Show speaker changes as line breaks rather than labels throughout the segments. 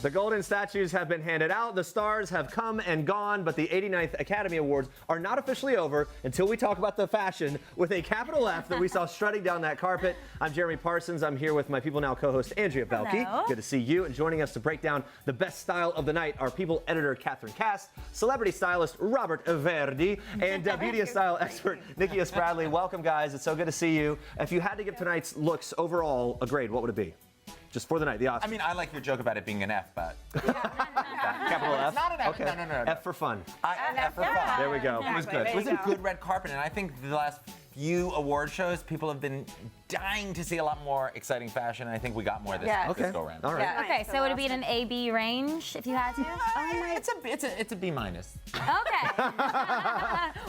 The golden statues have been handed out, the stars have come and gone, but the 89th Academy Awards are not officially over until we talk about the fashion with a capital F that we saw strutting down that carpet. I'm Jeremy Parsons. I'm here with my People Now co-host Andrea Belke.
Hello.
Good to see you. And joining us to break down the best style of the night are People editor Catherine Cast, celebrity stylist Robert Verdi, and beauty and style expert Nikki Bradley. Welcome, guys. It's so good to see you. If you had to give tonight's looks overall a grade, what would it be? Just for the night, the Oscars.
I mean, I like your joke about it being an F, but...
Capital F?
It's not an F.
Okay.
No.
F for fun.
F for fun.
There we go.
It was good. It was a good red carpet, and I think the last few award shows, people have been dying to see a lot more exciting fashion, and I think we got more this go around.
All right.
Yeah. Okay, so would it be in an A-B range if you had to?
It's a B minus.
Okay.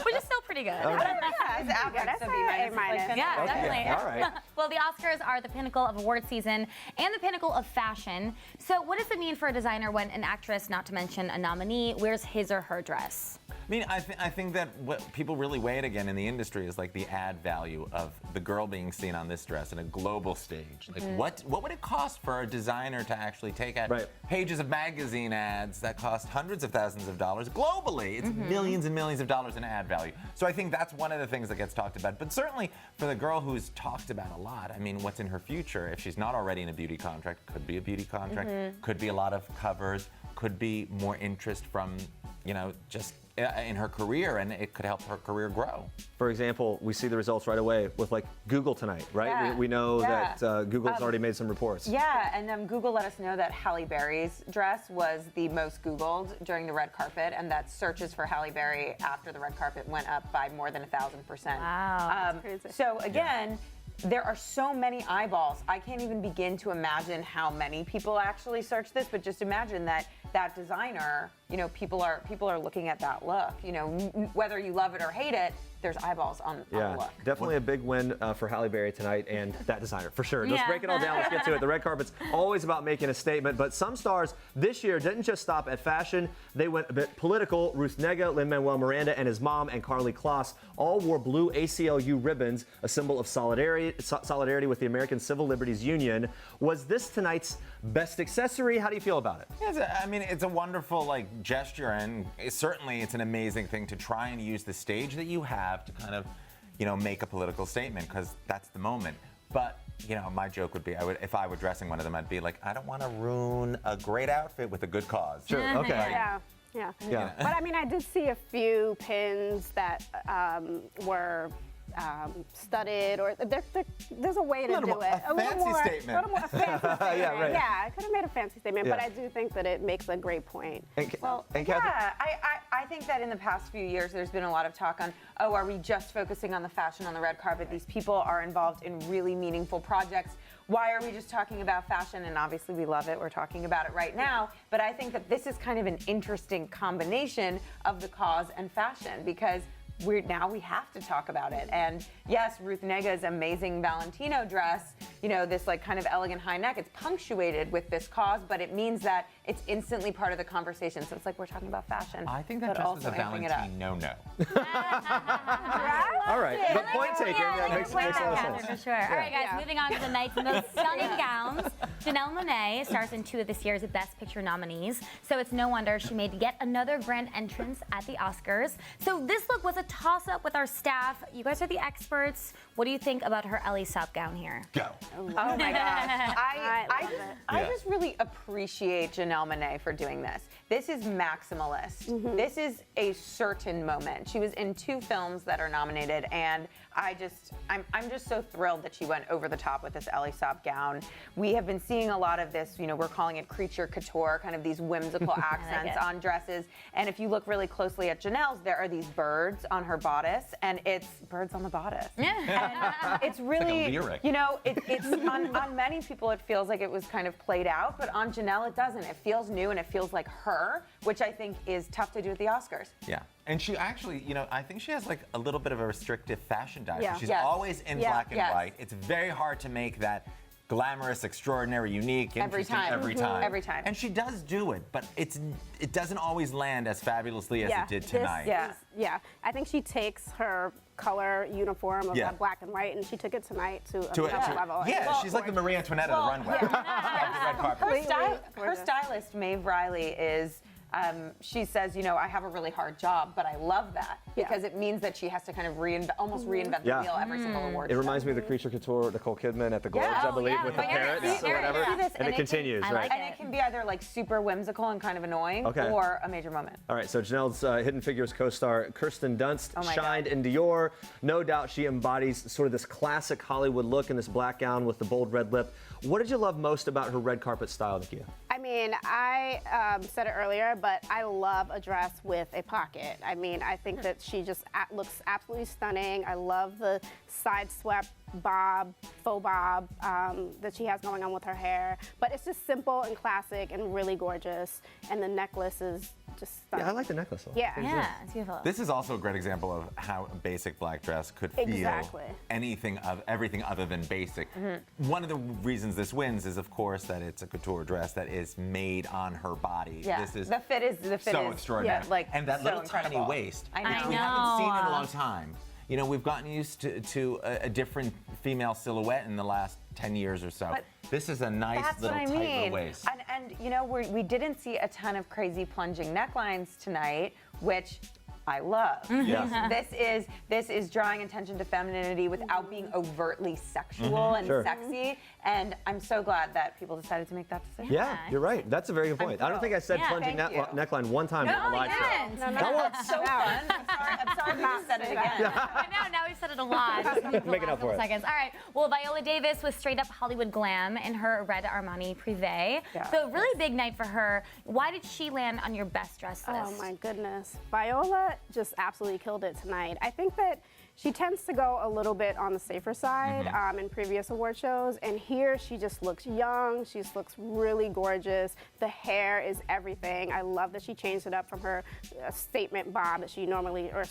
Which is still pretty good.
Okay.
It's average, so B minus.
Yeah,
Okay,
definitely.
all right.
Well, the Oscars are the pinnacle of award season and the pinnacle of fashion. So what does it mean for a designer when an actress, not to mention a nominee, wears his or her dress?
I mean, I think that what people really weigh it again in the industry is like the ad value of the girl being seen on this dress in a global stage. Like, what would it cost for a designer to actually take out pages of magazine ads that cost hundreds of thousands of dollars globally? It's millions and millions of dollars in ad value. So I think that's one of the things that gets talked about. But certainly for the girl who's talked about a lot, I mean, what's in her future? If she's not already in a beauty contract, could be a beauty contract, could be a lot of covers, could be more interest from, you know, just in her career, and it could help her career grow.
For example, we see the results right away with like Google tonight, right?
Yeah.
We know that Google's already made some reports.
Yeah, and Google let us know that Halle Berry's dress was the most Googled during the red carpet, and that searches for Halle Berry after the red carpet went up by more than 1,000%.
Wow,
that's crazy. So again, there are so many eyeballs. I can't even begin to imagine how many people actually search this, but just imagine that designer, you know, people are looking at that look. You know, whether you love it or hate it, there's eyeballs on the look.
Definitely a big win for Halle Berry tonight and that designer, for sure. Let's break it all down. Let's get to it. The red carpet's always about making a statement, but some stars this year didn't just stop at fashion. They went a bit political. Ruth Negga, Lin-Manuel Miranda, and his mom, and Karlie Kloss all wore blue ACLU ribbons, a symbol of solidarity with the American Civil Liberties Union. Was this tonight's best accessory? How do you feel about it?
I mean, it's a wonderful gesture, and it's an amazing thing to try and use the stage that you have to kind of, you know, make a political statement, because that's the moment. But, you know, my joke would be, if I were dressing one of them, I'd be like, I don't want to ruin a great outfit with a good cause.
Sure. Okay.
Yeah. But I mean, I did see a few pins that were studded, or there's a way to do it.
A fancy statement.
A fancy statement.
Yeah,
I could have made a fancy statement, but I do think that it makes a great point.
I think that in the past few years, there's been a lot of talk on, are we just focusing on the fashion on the red carpet? These people are involved in really meaningful projects. Why are we just talking about fashion? And obviously we love it. We're talking about it right now. But I think that this is kind of an interesting combination of the cause and fashion, because we have to talk about it. And yes, Ruth Negga's amazing Valentino dress, you know, this kind of elegant high neck, it's punctuated with this cause, but it means that it's instantly part of the conversation. So it's like we're talking about fashion.
I think that dress is a Valentino no.
All right, but point taken.
Yeah,
Makes a lot of sense.
for sure. All right, guys, moving on to the night's most stunning gowns. Janelle Monae stars in 2 of this year's Best Picture nominees, so it's no wonder she made yet another grand entrance at the Oscars. So this look was a toss-up with our staff. You guys are the experts. What do you think about her Ellie Saab gown here?
Go.
Oh my gosh. I just really appreciate Janelle Monae for doing this. This is maximalist. This is a certain moment. She was in 2 films that are nominated, and I'm just so thrilled that she went over the top with this Ellie Saab gown. We have been seeing a lot of this, you know, we're calling it creature couture, kind of these whimsical accents on dresses. And if you look really closely at Janelle's, there are these birds on her bodice, and it's birds on the bodice. And it's really,
it's like a lyric.
you know, it's on many people it feels like it was kind of played out, but on Janelle it doesn't. It feels new and it feels like her, which I think is tough to do at the Oscars.
Yeah. And she actually, you know, I think she has a little bit of a restrictive fashion diet.
Yeah.
She's always in black and
Yes.
white. It's very hard to make that glamorous, extraordinary, unique, interesting every time.
Every time.
And she does do it, but it doesn't always land as fabulously as it did tonight.
I think she takes her color uniform of that black and white, and she took it tonight to another level.
Yeah, she's like the Marie Antoinette of the runway. Of the red carpet.
Her stylist, Maeve Riley, is. She says, I have a really hard job, but I love that because it means that she has to kind of almost reinvent the wheel every single award show.
It reminds me of the creature couture Nicole Kidman at the Globes, I believe, with the parrots or whatever. And it continues, right?
And it can be either like super whimsical and kind of annoying or a major moment.
All right, so Janelle's Hidden Figures co-star Kirsten Dunst shined in Dior. No doubt she embodies sort of this classic Hollywood look in this black gown with the bold red lip. What did you love most about her red carpet style, Nikia?
I mean, I said it earlier, but I love a dress with a pocket. I mean, I think that she just looks absolutely stunning. I love the side swept bob, faux bob that she has going on with her hair. But it's just simple and classic and really gorgeous. And the necklace is just stunning.
Yeah, I like the necklace a lot.
Yeah, it's beautiful.
This is also a great example of how a basic black dress could feel everything other than basic. One of the reasons this wins is, of course, that it's a couture dress that is made on her body.
Yeah,
this is
the fit is
so extraordinary.
Yeah,
and that
so
little
incredible.
tiny waist,
I know.
which we haven't seen in a long time. We've gotten used to a different female silhouette in the last 10 years or so.
But
this is a nice little tight little waist.
And we didn't see a ton of crazy plunging necklines tonight, which I love. This is drawing attention to femininity without being overtly sexual and sexy. And I'm so glad that people decided to make that decision.
Yeah, you're right. That's a very good point. I don't think I said plunging neckline one time in the live show.
That's so fun. I'm sorry we just said it again.
I know, now we've said it a lot.
Make it up for it.
Seconds. All right, well, Viola Davis was straight up Hollywood glam in her red Armani Privé. So really big night for her. Why did she land on your best dress list?
Oh my goodness. Viola just absolutely killed it tonight. I think that she tends to go a little bit on the safer side in previous award shows, and here she just looks young. She just looks really gorgeous. The hair is everything. I love that she changed it up from her statement bob that she normally, or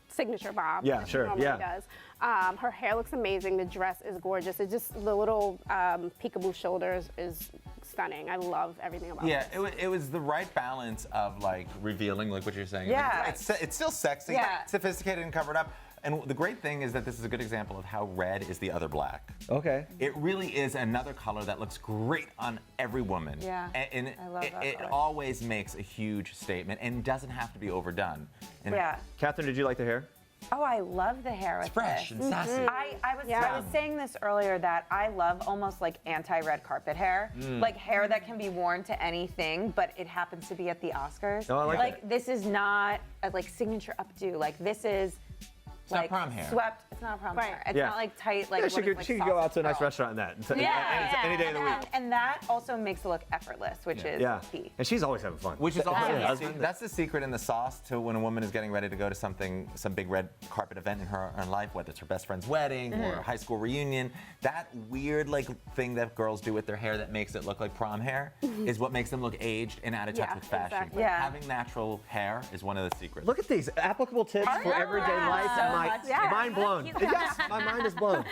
signature bob that she normally does. Her hair looks amazing. The dress is gorgeous. It's just the little peekaboo shoulders is stunning. I love everything about it.
It was the right balance of like revealing, like what you're saying.
Yeah.
It's still sexy, sophisticated and covered up. And the great thing is that this is a good example of how red is the other black.
Okay.
It really is another color that looks great on every woman.
Yeah.
And
I love that
it
color.
always makes a huge statement and doesn't have to be overdone. And
Catherine, did you like the hair?
Oh, I love the hair.
It's fresh and sassy.
I was saying this earlier that I love almost like anti-red carpet hair, like hair that can be worn to anything, but it happens to be at the Oscars.
Oh, I like that.
This is not a signature updo. Like this is.
It's not prom hair.
Swept. It's not prom hair. It's not like tight. Like
she could go out to a nice restaurant in that. Any day of the week.
And that also makes it look effortless, which is key.
And she's always having fun.
Which is also that's the secret in the sauce to when a woman is getting ready to go to some big red carpet event in her life, whether it's her best friend's wedding or a high school reunion. That weird thing that girls do with their hair that makes it look like prom hair is what makes them look aged and out of touch with fashion.
Exactly.
But having natural hair is one of the secrets.
Look at these applicable tips for everyday life. Mind blown. Yes, my mind is blown.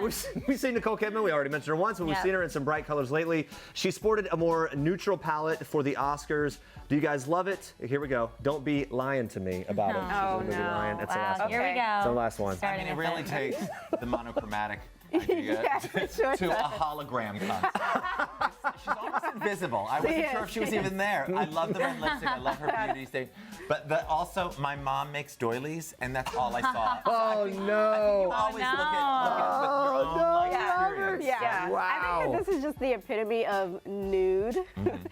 We've seen Nicole Kidman. We already mentioned her once, but we've seen her in some bright colors lately. She sported a more neutral palette for the Oscars. Do you guys love it? Here we go. Don't be lying to me about it.
Oh,
no. Lion. That's the last one.
Here we go.
It's the last one.
I mean, it really takes the monochromatic idea to a hologram concept. She's almost invisible. I wasn't sure if she was even there. I love the red lipstick. I love her beauty state. But also, my mom makes doilies, and that's all I saw.
Oh, no.
You always look at with your own experience.
Yeah.
Wow.
I think that this is just the epitome of nude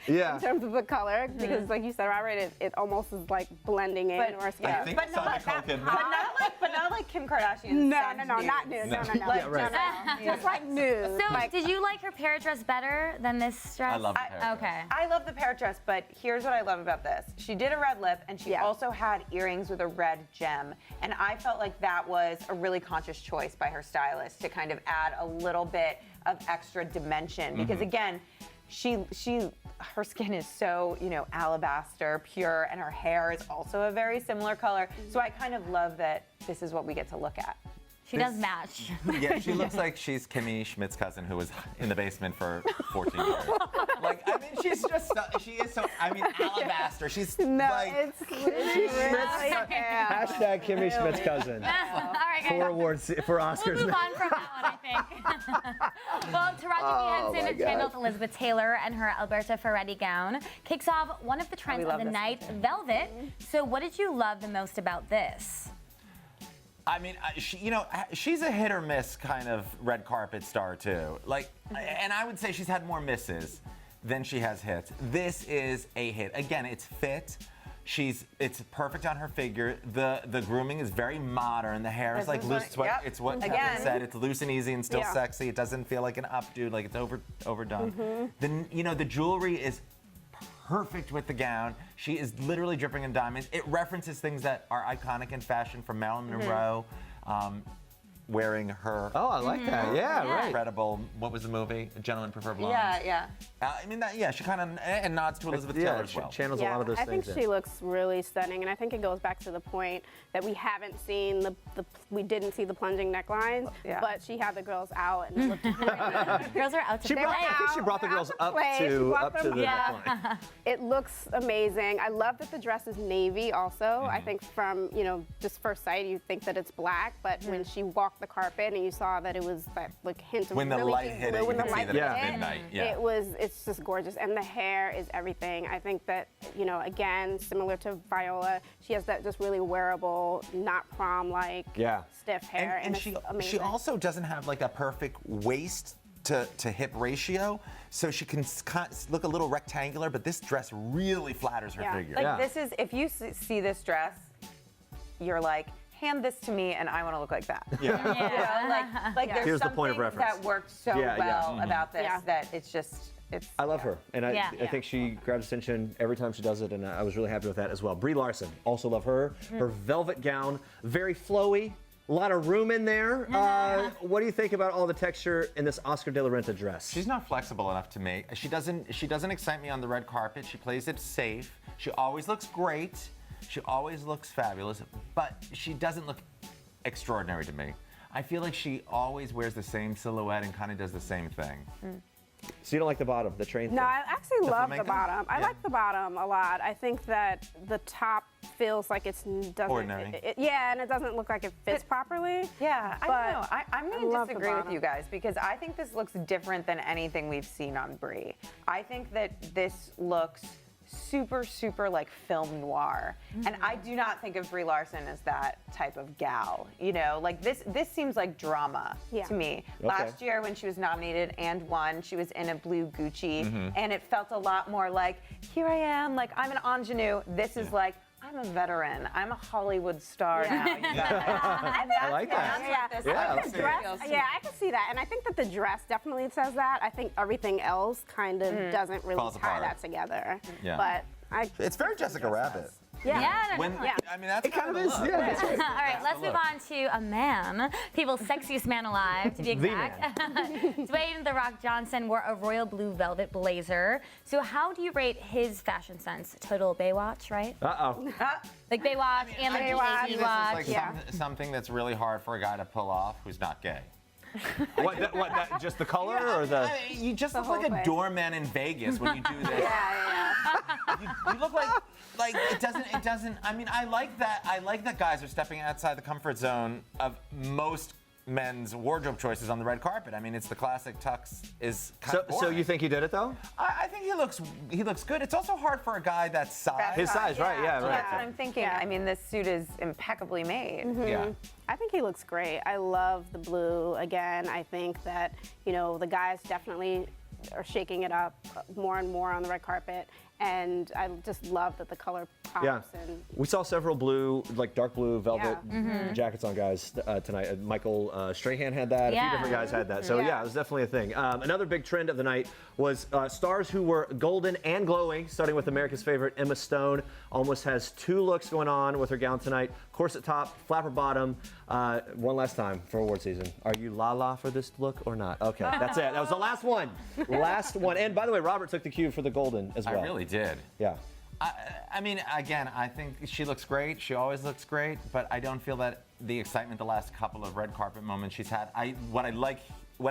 in terms of the color, because like you said, Robert, it almost is like blending in or
I think
but
it's on Nicole Kidman.
but not like Kim Kardashian.
No, not nude. No. Just like nude.
So, did you like her parrot dress better than this dress?
I love the parrot dress.
Okay.
I love the parrot dress, but here's what I love about this. She did a red lip, and she also had earrings with a red gem. And I felt like that was a really conscious choice by her stylist to kind of add a little bit of extra dimension. Because again, her skin is so, alabaster, pure, and her hair is also a very similar color. So I kind of love that this is what we get to look at.
She does match.
Yeah, she looks like she's Kimmy Schmidt's cousin who was in the basement for 14 years. Like, I mean, she's just, she is so, I mean, alabaster. She's like,
it's really
Hashtag Kimmy Schmidt's cousin.
All right, guys.
4 awards for Oscars.
We'll move on from that one, I think. Well, Taraji P. Henson channeled Elizabeth Taylor and her Alberta Ferretti gown. Kicks off one of the trends of the night, velvet. So what did you love the most about this?
I mean, she's a hit or miss kind of red carpet star too. Like, and I would say she's had more misses than she has hits. This is a hit. Again, it's fit. It's perfect on her figure. The grooming is very modern. The hair is like loose. It's what Kevin said. It's loose and easy and still sexy. It doesn't feel like an updo, like it's overdone. Then the jewelry is perfect with the gown. She is literally dripping in diamonds. It references things that are iconic in fashion, from Marilyn Monroe, wearing her.
Oh, I like that. Yeah, right.
Incredible. What was the movie? Gentlemen Prefer Blondes.
Yeah.
I mean, she kind of and nods to Elizabeth Taylor as well.
Channels a lot of those things.
I think she looks really stunning, and I think it goes back to the point that we haven't seen we didn't see the plunging necklines, but she had the girls out and it looked really good.
Girls are out to play.
I think she brought the girls up to the neckline.
It looks amazing. I love that the dress is navy also. I think from, just first sight you think that it's black, but when she walked the carpet and you saw that it was that hint of
when the
really
light hit it, you can see that it's midnight. Yeah.
It's just gorgeous, and the hair is everything. I think that, again, similar to Viola, she has that just really wearable, not prom-like stiff hair, and
she
amazing.
She also doesn't have like a perfect waist to hip ratio, so she can look a little rectangular, but this dress really flatters her figure.
Like this is, if you see this dress, you're like, hand this to me and I want to look like that.
Yeah.
Like there's
Here's the
something
point of reference.
that worked so well about this that it's just,
I love her, and I think she grabs attention every time she does it, and I was really happy with that as well. Brie Larson, also love her. Her velvet gown, very flowy, a lot of room in there. What do you think about all the texture in this Oscar de la Renta dress?
She's not flexible enough to make. She doesn't excite me on the red carpet. She plays it safe. She always looks great. She always looks fabulous, but she doesn't look extraordinary to me. I feel like she always wears the same silhouette and kind of does the same thing.
So you don't like the bottom, the train thing?
No, I actually love the bottom. I like the bottom a lot. I think that the top feels like it doesn't.
Ordinary.
And it doesn't look like it fits properly.
Yeah, I don't know. I'm going to disagree with
bottom.
you guys because I think this looks different than anything we've seen on Brie. I think that this looks super like film noir, and I do not think of Brie Larson as that type of gal. Like this seems like drama to me. Last year when she was nominated and won, she was in a blue Gucci, and it felt a lot more like, here I am, like I'm an ingenue. This is like, I'm a veteran. I'm a Hollywood star now.
I like that.
I can see that, and I think that the dress definitely says that. I think everything else kind of doesn't really
Falls
tie
apart.
that together.
Yeah.
But
It's very Jessica Rabbit.
Yeah,
I mean, that's kind of
is. Yeah, that's right.
All right, let's move on to a man, people's sexiest man alive, to be exact. Dwayne "The Rock" Johnson wore a royal blue velvet blazer. So how do you rate his fashion sense? Total Baywatch, right? Like Baywatch and the
Baywatch.
This is like something that's really hard for a guy to pull off who's not gay.
What, just the color or the?
You just look like a doorman in Vegas when you do this. You look like it doesn't. I mean, I like that. I like that guys are stepping outside the comfort zone of most men's wardrobe choices on the red carpet. I mean, it's the classic tux is kind of boring.
So you think he did it though?
I think he looks good. It's also hard for a guy that size.
His size, right? Yeah, right.
That's what I'm thinking. I mean, this suit is impeccably made.
Yeah.
I think he looks great. I love the blue. Again, I think that, the guys definitely are shaking it up more and more on the red carpet. And I just love that the color pops.
Yeah.
And
We saw several blue, like dark blue velvet jackets on guys tonight. Michael Strahan had that. A few different guys had that. So yeah, it was definitely a thing. Another big trend of the night was stars who were golden and glowing, starting with America's favorite Emma Stone. Almost has 2 looks going on with her gown tonight. Corset top, flapper bottom. One last time for award season. Are you la-la for this look or not? Okay, that's it. That was the last one. Last one. And by the way, Robert took the cue for the golden as well.
I really did.
Yeah.
I mean, again, I think she looks great. She always looks great, but I don't feel that the excitement the last couple of red carpet moments she's had. What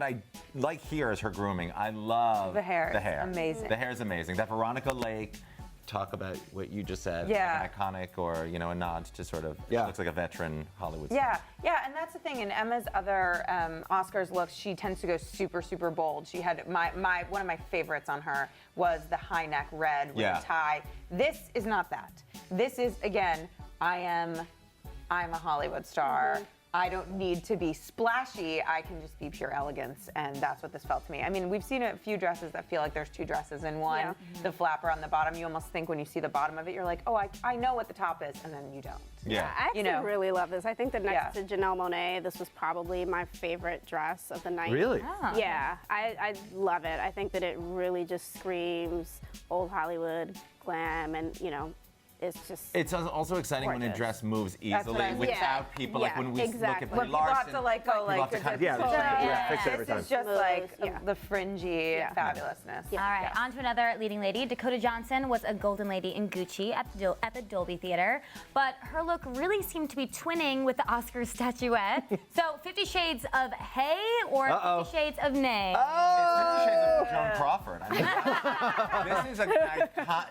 I like here is her grooming. I love
the hair.
The hair.
Amazing.
The hair is amazing. That Veronica Lake. Talk about what you just said.
Yeah.
Like an iconic, or a nod to sort of.
Yeah.
She looks like a veteran Hollywood star.
Yeah, yeah, and that's the thing. In Emma's other Oscars looks, she tends to go super, super bold. She had one of my favorites on her was the high neck red with a tie. This is not that. This is, again, I'm a Hollywood star. I don't need to be splashy. I can just be pure elegance, and that's what this felt to me. I mean, we've seen a few dresses that feel like there's two dresses in one.
Yeah.
The flapper on the bottom, you almost think when you see the bottom of it, you're like, oh, I know what the top is, and then you don't.
Yeah.
I actually really love this. I think that next
Yeah.
to Janelle Monae, this was probably my favorite dress of the night.
Really?
Yeah, I love it. I think that it really just screams old Hollywood glam, and it's just.
It's also exciting when a
gorgeous.
dress moves
That's what
easily
I was-
without people. Like
Yeah,
when we
exactly.
look at
When
Brie
people have
Larson,
to like go
people
like
have to kind of
fix it every time.
This is just like
Yeah.
the fringy fabulousness.
All right, on to another leading lady. Dakota Johnson was a golden lady in Gucci at the Dolby Theater, but her look really seemed to be twinning with the Oscars statuette. So 50 Shades of Hey or 50 Shades of Nay?
It's 50 Shades of Joan Crawford. I mean, this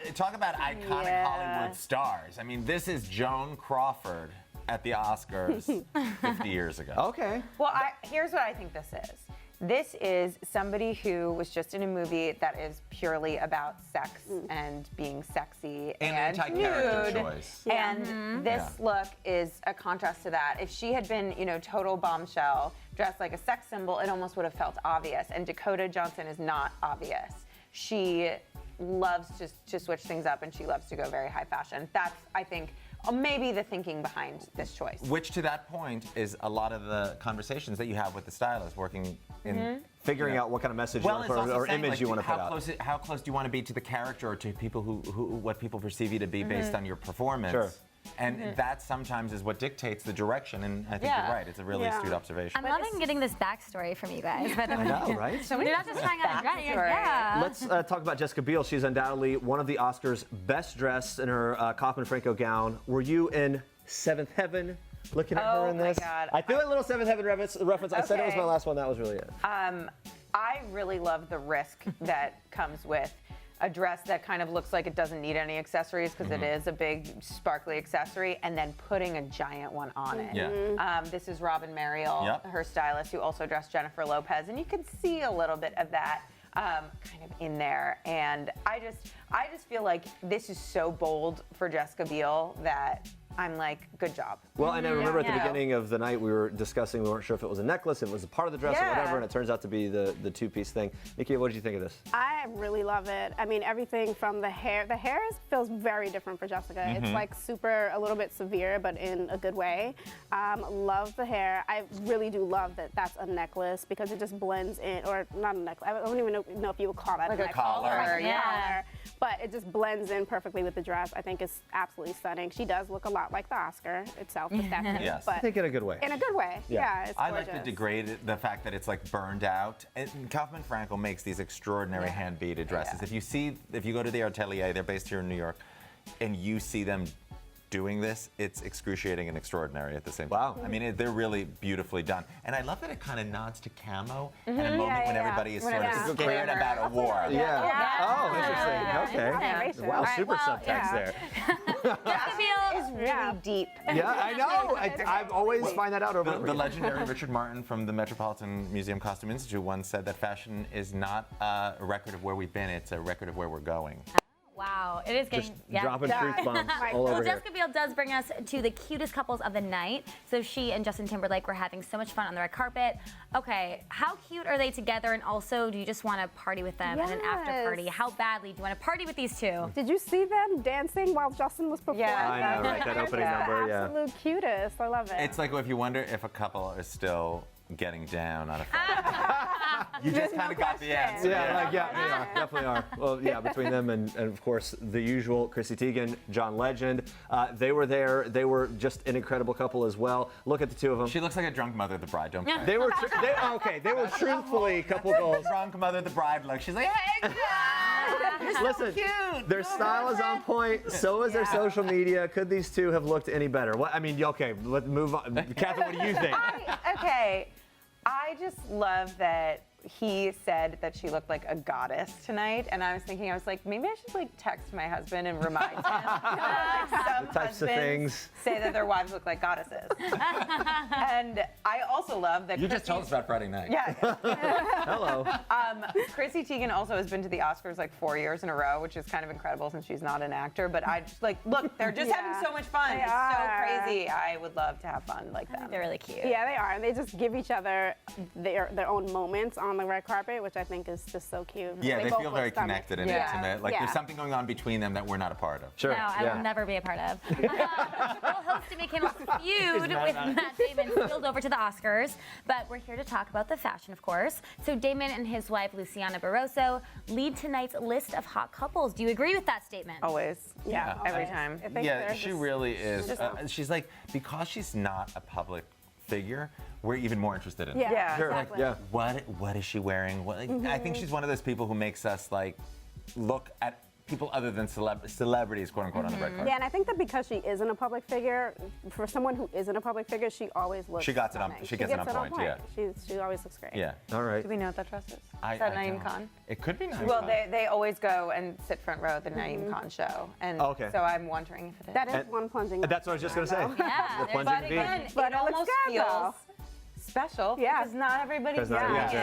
is talk about iconic Hollywood stars. I mean, this is Joan Crawford at the Oscars 50 years ago.
Okay.
Well, here's what I think this is. This is somebody who was just in a movie that is purely about sex and being sexy
An
and
anti-character
nude.
choice.
And this look is a contrast to that. If she had been, total bombshell, dressed like a sex symbol, it almost would have felt obvious. And Dakota Johnson is not obvious. She loves to switch things up, and she loves to go very high fashion. That's, I think, maybe the thinking behind this choice.
Which, to that point, is a lot of the conversations that you have with the stylist working in
Figuring out what kind of message
well,
you want or
saying,
image
like,
you want to put
how
out.
How close do you want to be to the character, or to people who what people perceive you to be based on your performance?
Sure.
And that sometimes is what dictates the direction. And I think you're right. It's a really astute observation.
I'm loving getting this backstory from you guys.
I know, right?
You're not just trying on a dress. Yeah.
Let's talk about Jessica Biel. She's undoubtedly one of the Oscars best dressed in her Kaufman Franco gown. Were you in Seventh Heaven looking at her in this?
Oh my God.
I threw a little Seventh Heaven reference. I said it was
Okay.
my last one. That was really it.
I really love the risk that comes with a dress that kind of looks like it doesn't need any accessories because it is a big sparkly accessory, and then putting a giant one on it.
Yeah.
This is Robin Mariel,
Yep.
her stylist, who also dressed Jennifer Lopez, and you can see a little bit of that kind of in there. And I just feel like this is so bold for Jessica Biel that I'm like, good job.
Well, and I remember at the
Yeah.
beginning of the night we were discussing, we weren't sure if it was a necklace, if it was a part of the dress or
Yeah.
whatever, and it turns out to be the two-piece thing. Nikki, what did you think of this?
I really love it. I mean, everything from the hair. The hair feels very different for Jessica. It's like a little bit severe, but in a good way. Love the hair. I really do love that that's a necklace because it just blends in, or not a necklace. I don't even know if you would call that
Like
a
a
necklace.
collar,
Like a
yeah.
collar. But it just blends in perfectly with the dress. I think it's absolutely stunning. She does look a lot like the Oscar itself, the statue,
Yes.
I
but
think in a good way.
in a good way.
Yeah.
Yeah, it's
I
gorgeous.
like the fact that it's like burned out. And Kaufman Franco makes these extraordinary hand beaded dresses. If you go to the Atelier, they're based here in New York, and you see them doing this, it's excruciating and extraordinary at the same time.
Wow.
I mean, they're really beautifully done. And I love that it kind of nods to camo at a moment when
yeah.
everybody is
When
sort
it's
of scared about a war.
Oh, interesting. Okay.
Narration.
Wow,
All right,
super
well,
subtext
yeah.
there.
Jessica Biel
It's really deep.
Yeah, I know. I always find that out over and over
The
again.
legendary Richard Martin from the Metropolitan Museum Costume Institute once said that fashion is not a record of where we've been, it's a record of where we're going.
Wow, it is getting
Dropping truth bombs all
Well,
over here.
Jessica Biel does bring us to the cutest couples of the night. So she and Justin Timberlake were having so much fun on the red carpet. Okay, how cute are they together? And also, do you just want to party with them at an after party?
Yes.
How badly do you want to party with these two?
Did you see them dancing while Justin was performing?
Yeah.
I know, right? That opening number, yeah.
Absolute cutest. I love it.
It's like if you wonder if a couple is still getting down on a Friday. You just kind of got the answer.
Yeah, they are, definitely are. Well, yeah, between them and of course the usual Chrissy Teigen, John Legend, they were there. They were just an incredible couple as well. Look at the two of them.
She looks like a drunk mother of the bride, don't play.
They were they were truthfully couple goals.
Drunk mother of the bride look. She's like, hey,
Listen, their style is on point. So is their social media. Could these two have looked any better? What I mean, okay, let's move on. Catherine, what do you think?
I just love that he said that she looked like a goddess tonight, and I was thinking, maybe I should text my husband and remind him. Some
types of things
say that their wives look like goddesses. And I also love that
you just told us about Friday night.
Yeah.
Hello.
Chrissy Teigen also has been to the Oscars 4 years in a row, which is kind of incredible since she's not an actor. But I just look, they're just having so much fun. It's so crazy. I would love to have fun like them.
They're really cute.
Yeah, they are, and they just give each other their own moments on the red carpet, which I think is just so cute.
Yeah, they
both
feel very
look stunning.
connected and intimate. There's something going on between them that we're not a part of.
Sure.
No, I will never be a part of. Well, host to became a feud with Matt Damon spilled over to the Oscars, but we're here to talk about the fashion, of course. So Damon and his wife, Luciana Barroso, lead tonight's list of hot couples. Do you agree with that statement?
Always.
Yeah,
Every time.
I think
Yeah,
they're
she
just-
really is. She's because she's not a public figure, we're even more interested in her.
Yeah,
Sure.
exactly.
Yeah.
What is she wearing? I think she's one of those people who makes us look at people other than celebrities, quote unquote, on the red carpet.
Yeah, and I think that because she isn't a public figure, for someone who isn't a public figure, she always looks.
She gets it on-
stunning.
she gets it on point, yeah.
She always looks great.
Yeah.
All right.
Do we know what that dress is? Is
I
that Naeem
don't.
Khan?
It could be Naeem
Well,
Khan.
they always go and sit front row at the Naeem Khan show, and
Okay.
so I'm wondering if it is.
That is
And-
one plunging.
That's what I was just going to say.
Yeah,
The
there's-
plunging
But
V.
again,
But
it
it looks
almost
good,
feels
though.
special
Yeah.
because not everybody's
Because not
doing
everyone's
it.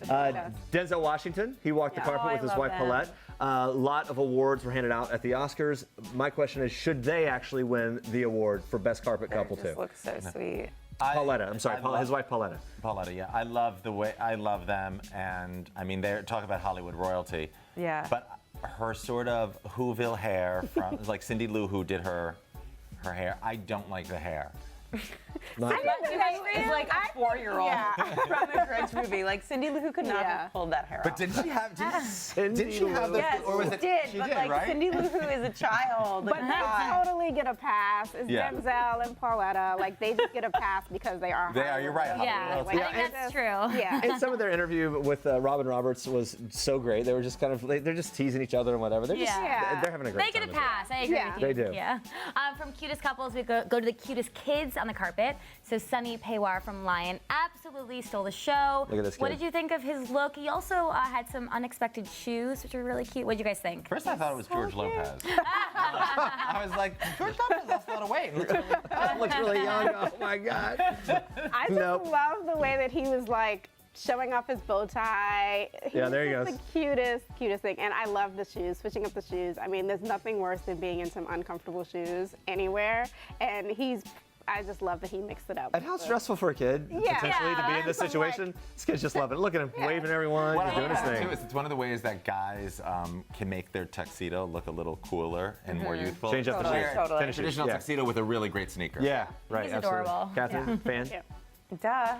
doing it, yeah.
But-
Denzel Washington, he walked the
Yeah.
carpet
Oh,
with
I
his
love
wife
that.
Paulette. A lot of awards were handed out at the Oscars. My question is, should they actually win the award for best carpet couple
It just
too?
looks so sweet.
Pauletta, I'm sorry,
I love-
his wife Pauletta.
Pauletta, yeah. I love them, and I mean, they're talk about Hollywood royalty.
Yeah.
But her sort of Whoville hair from Cindy Lou, who did her hair. I don't like the hair.
Not-
It's like a 4-year-old
Yeah.
from a Grinch movie. Cindy Lou Who could not
Yeah.
have pulled that hair
But
off.
did she have? Did she
Lou.
have the?
Yes,
or was
she
it?
did.
She
But
did, right?
Cindy Lou Who is a child.
But they totally get a pass. It's
Yeah.
Denzel and Pauletta. They just get a pass because they are.
They are, you're right.
Hollywood.
Yeah,
Hollywood.
I think that's true.
Yeah.
And some of their interview with Robin Roberts was so great. They were just they're just teasing each other and whatever. They're just,
Yeah.
they're having a great
They
time.
get a
as well.
pass. I agree
Yeah.
with you.
They do.
Yeah. From cutest couples, we go to the cutest kids on the carpet. So Sunny Paywar from Lion absolutely stole the show.
Look at this
What
kid.
did you think of his look? He also had some unexpected shoes, which are really cute. What did you guys think?
First, I thought it was George Lopez. I was like, George Lopez lost a lot of weight.
Looks really young. Oh my God.
I just
Nope.
love the way that he was showing off his bow tie.
Yeah, there he
was
goes.
The cutest thing. And I love the shoes, switching up the shoes. I mean, there's nothing worse than being in some uncomfortable shoes anywhere. And I just love that he mixed it up.
And how stressful for a kid
Yeah.
potentially to be in this
Some,
situation. This kid's just loving it. Look at him waving at everyone,
What
just
I
doing his
love
thing.
too is it's one of the ways that guys can make their tuxedo look a little cooler and more youthful.
Change up the
Totally,
shoes.
totally.
Finish it.
Traditional
Yeah.
tuxedo with a really great sneaker.
Yeah, right.
He's
absolutely.
adorable.
Catherine, fan?
Yeah.
Duh.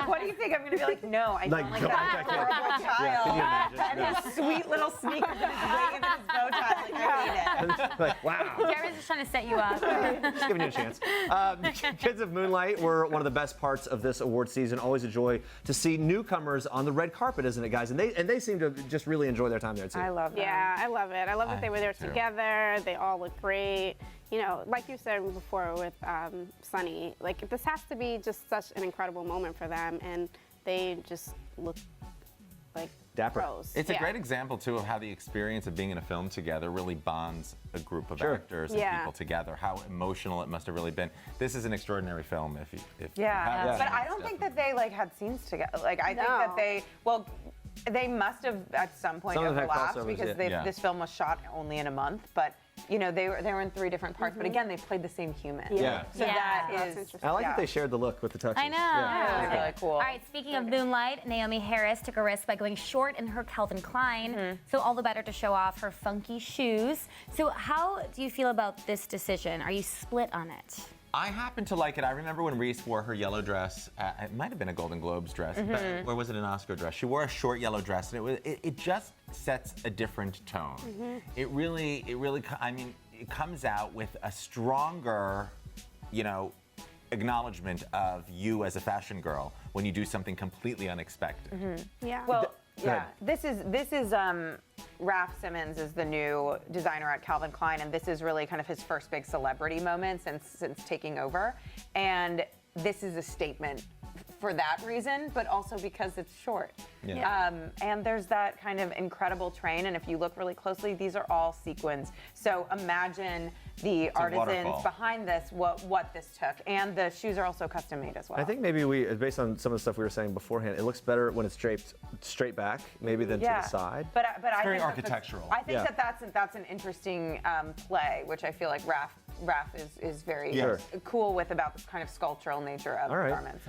What do you think? I'm going to be like, no, I don't like
don't
that
like that kid.
horrible
Yeah, can you
child.
imagine?
And his sweet little sneakers and his wave and his bow tie. I hate it.
Like, wow.
Jeremy's just trying to set you up.
Just giving you a chance. Kids of Moonlight were one of the best parts of this award season. Always a joy to see newcomers on the red carpet, isn't it, guys? And they seem to just really enjoy their time there too.
I love that.
Yeah, I love it. I love that they were there
too.
together. They all look great. Like you said before with Sunny, this has to be just such an incredible moment for them, and they just look like
Dapper.
pros.
It's a
Yeah.
great example, too, of how the experience of being in a film together really bonds a group of
Sure.
actors and
Yeah.
people together. How emotional it must have really been. This is an extraordinary film. If you
Yeah,
haven't
but
seen
I
it,
don't think
definitely.
that they had scenes together. I think
No.
that they must have at some point
Some of them had
overlapped
crossovers,
because
yeah.
this film was shot only in a month. But they were in 3 different parts. But again, they played the same human.
Yeah.
So
Yeah.
that
That's
is.
interesting.
I like that they shared the look with the tuxes.
I know.
Yeah.
It's really cool.
All right, speaking of Moonlight, Naomi Harris took a risk by going short in her Calvin Klein, so all the better to show off her funky shoes. So how do you feel about this decision? Are you split on it?
I happen to like it. I remember when Reese wore her yellow dress. It might have been a Golden Globes dress, but, or was it an Oscar dress? She wore a short yellow dress, and it just sets a different tone. It really, I mean, it comes out with a stronger, acknowledgement of you as a fashion girl when you do something completely unexpected.
Yeah.
Well, Yeah, this is Raf Simons is the new designer at Calvin Klein, and this is really kind of his first big celebrity moment since taking over. And this is a statement for that reason, but also because it's short.
Yeah.
And there's that kind of incredible train, and if you look really closely, these are all sequins. So imagine the artisans
waterfall.
behind this, what this took. And the shoes are also custom made as well.
I think maybe based on some of the stuff we were saying beforehand, it looks better when it's draped straight back, maybe than to the side.
But I
very
think
architectural.
I think that's an interesting play, which I feel like Raf is very cool with about the kind of sculptural nature of the garments.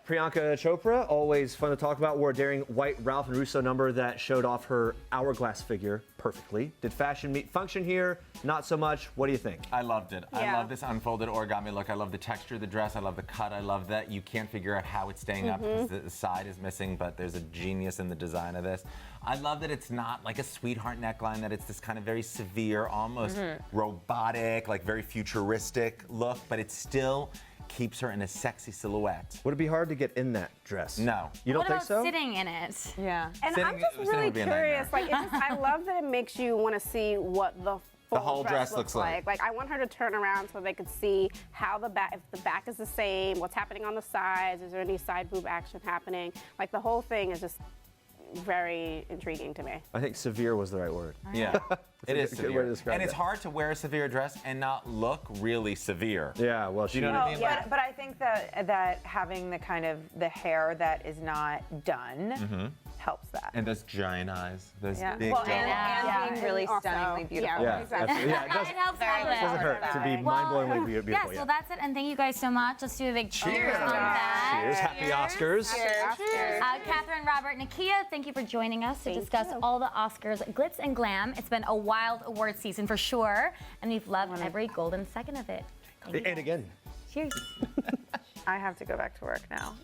Priyanka Chopra, always fun to talk about, wore a daring white Ralph and Russo number that showed off her hourglass figure perfectly. Did fashion meet function here? Not so much. What do you think?
I loved it. I love this unfolded origami look. I love the texture of the dress. I love the cut. I love that you can't figure out how it's staying up because the side is missing, but there's a genius in the design of this. I love that it's not like a sweetheart neckline, that it's this kind of very severe, almost robotic, like very futuristic look, but it still keeps her in a sexy silhouette.
Would it be hard to get in that dress?
No.
You don't
what
think
about
so?
sitting in it?
Yeah.
And I'm just really curious. Like, I love that it makes you want to see what the
whole dress looks like.
Like, I want her to turn around so they could see how the back, if the back is the same, what's happening on the sides, is there any side boob action happening? Like, the whole thing is just very intriguing to me.
I think severe was the right word.
Yeah, it is
Good way to
severe.
describe
And it's
it.
hard to wear a severe dress and not look really severe.
Yeah, well,
You know what I mean?
But I think that having the kind of the hair that is not done helps that.
And those giant eyes, those big
Well,
giant
and being really
Also,
stunningly beautiful.
Yeah,
exactly.
it does,
It helps have
doesn't
it.
hurt to be mind-blowingly beautiful.
Yes, well, that's it. And thank you guys so much. Let's do a big cheers on that.
Cheers. Happy Oscars.
Cheers.
Catherine, Robert, Nakia, thank you for joining us to discuss all the Oscars glitz and glam. It's been a wild award season for sure, and we've loved every golden second of it. Thank you
And
guys.
again.
Cheers.
I have to go back to work now.